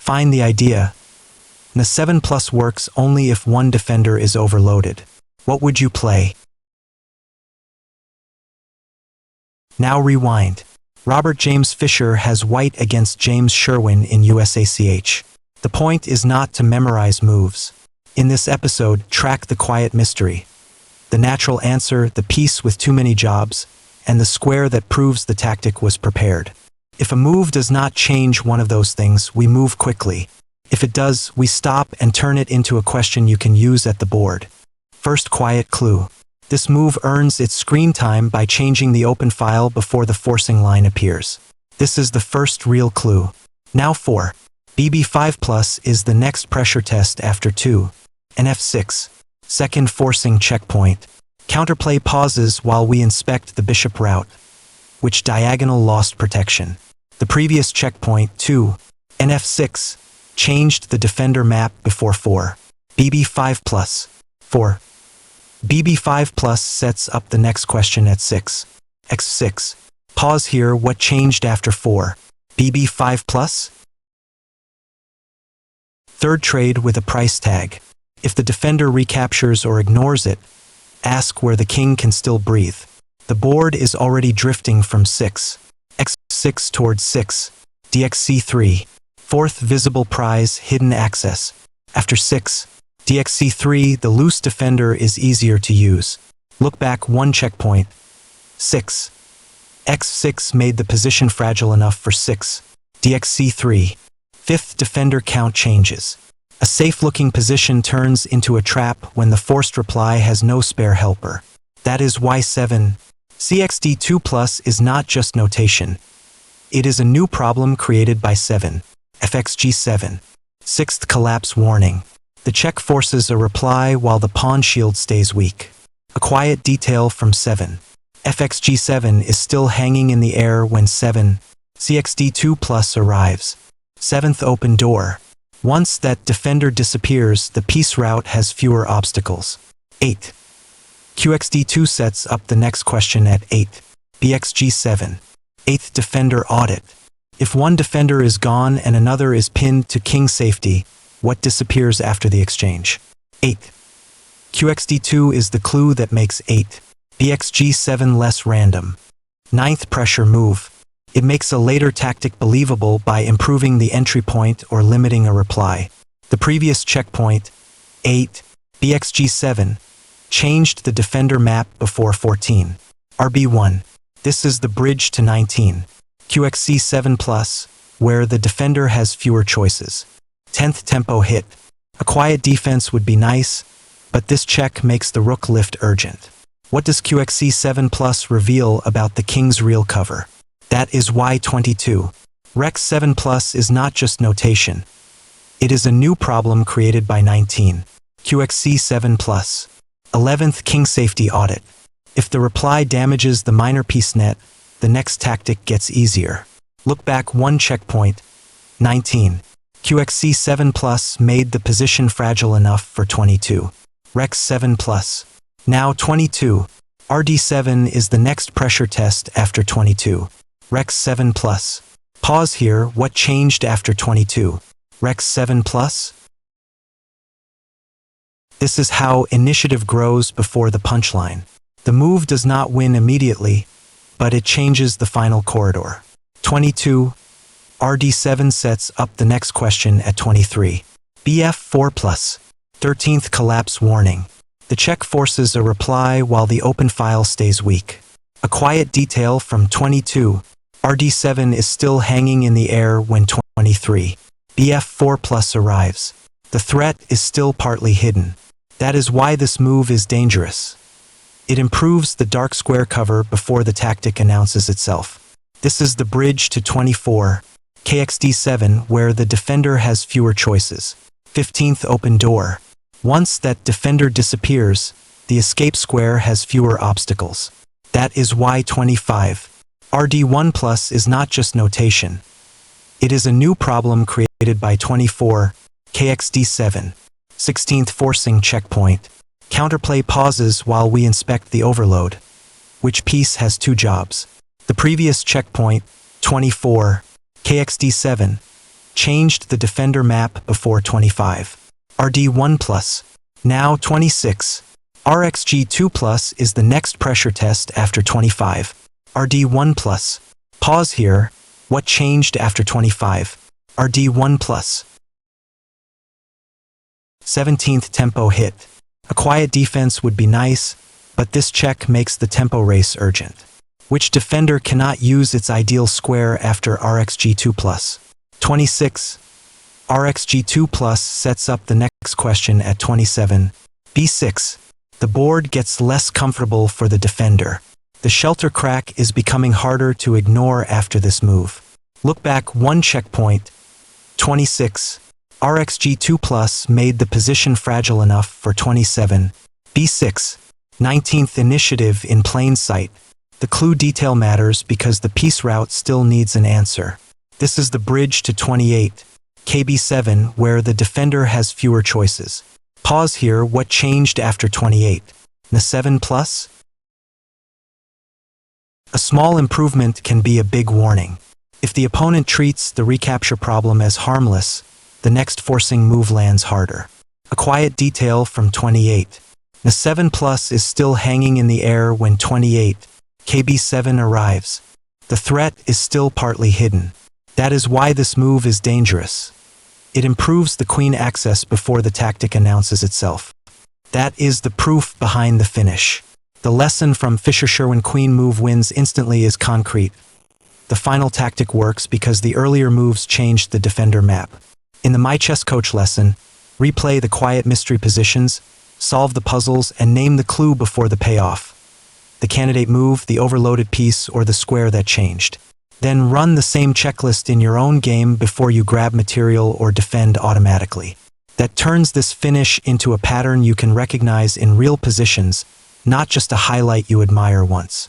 Find the idea. The 7 plus works only if one defender is overloaded. What would you play? Now rewind. Robert James Fischer has white against James Sherwin in USACH. The point is not to memorize moves. In this episode, track the quiet mystery. The natural answer, the piece with too many jobs, and the square that proves the tactic was prepared. If a move does not change one of those things, we move quickly. If it does, we stop and turn it into a question you can use at the board. First quiet clue. This move earns its screen time by changing the open file before the forcing line appears. This is the first real clue. Now 4. BB5 plus is the next pressure test after 2. And F6. Second forcing checkpoint. Counterplay pauses while we inspect the bishop route, which diagonal lost protection. The previous checkpoint, 2. And F6, changed the defender map before 4. BB5 plus. 4. BB5 plus sets up the next question at 6. X6. Pause here, what changed after 4? BB5 plus? Third trade with a price tag. If the defender recaptures or ignores it, ask where the king can still breathe. The board is already drifting from 6. X6 towards 6. DXC3. Fourth visible prize, hidden access. After 6. DXC3, the loose defender is easier to use. Look back 1 checkpoint. 6. X6 made the position fragile enough for 6. DXC3. Fifth defender count changes. A safe-looking position turns into a trap when the forced reply has no spare helper. That is why 7. CXD2 plus is not just notation. It is a new problem created by 7. FXG7. Sixth collapse warning. The check forces a reply while the pawn shield stays weak. A quiet detail from 7. FXG7 is still hanging in the air when 7. CXD2 plus arrives. Seventh open door. Once that defender disappears, the piece route has fewer obstacles. 8. QXD2 sets up the next question at 8. BXG7. Eighth defender audit. If one defender is gone and another is pinned to king safety, what disappears after the exchange? 8. QXD2 is the clue that makes 8. BXG7 less random. Ninth pressure move. It makes a later tactic believable by improving the entry point or limiting a reply. The previous checkpoint, 8. BXG7, changed the defender map before 14. RB1. This is the bridge to 19. QXC7 plus, where the defender has fewer choices. 10th tempo hit. A quiet defense would be nice, but this check makes the rook lift urgent. What does QXC7 plus reveal about the king's real cover? That is Y22. Rex 7 plus is not just notation. It is a new problem created by 19. QXC7 plus. 11th king safety audit. If the reply damages the minor piece net, the next tactic gets easier. Look back 1 checkpoint. 19. QXC7 plus made the position fragile enough for 22. Rex 7 plus. Now 22. RD7 is the next pressure test after 22. Rex 7 plus. Pause here, what changed after 22? Rex 7 plus? This is how initiative grows before the punchline. The move does not win immediately, but it changes the final corridor. 22. RD7 sets up the next question at 23. BF4 plus. 13th collapse warning. The check forces a reply while the open file stays weak. A quiet detail from 22. RD7 is still hanging in the air when 23. BF4 plus arrives. The threat is still partly hidden. That is why this move is dangerous. It improves the dark square cover before the tactic announces itself. This is the bridge to 24. KXD7, where the defender has fewer choices. 15th open door. Once that defender disappears, the escape square has fewer obstacles. That is why 25. RD1 plus is not just notation. It is a new problem created by 24. KXD7. 16th forcing checkpoint. Counterplay pauses while we inspect the overload. Which piece has 2 jobs? The previous checkpoint, 24. KXD7. changed the defender map before 25. RD1 plus. Now 26. RxG2 plus is the next pressure test after 25. RD1 plus. Pause here. What changed after 25? RD1 plus. 17th tempo hit. A quiet defense would be nice, but this check makes the tempo race urgent. Which defender cannot use its ideal square after RxG2 plus? 26. RxG2 plus sets up the next question at 27. B6. The board gets less comfortable for the defender. The shelter crack is becoming harder to ignore after this move. Look back one checkpoint. 26. RxG2 plus made the position fragile enough for 27. B6. 19th initiative in plain sight. The clue detail matters because the piece route still needs an answer. This is the bridge to 28. KB7, where the defender has fewer choices. Pause here. What changed after 28? N7 plus? A small improvement can be a big warning. If the opponent treats the recapture problem as harmless, the next forcing move lands harder. A quiet detail from 28. N7 plus is still hanging in the air when 28. KB7 arrives. The threat is still partly hidden. That is why this move is dangerous. It improves the queen access before the tactic announces itself. That is the proof behind the finish. The lesson from Fischer when queen move wins instantly is concrete. The final tactic works because the earlier moves changed the defender map. In the My Chess Coach lesson, replay the quiet mystery positions, solve the puzzles, and name the clue before the payoff. The candidate move, the overloaded piece, or the square that changed. Then run the same checklist in your own game before you grab material or defend automatically. That turns this finish into a pattern you can recognize in real positions, not just a highlight you admire once.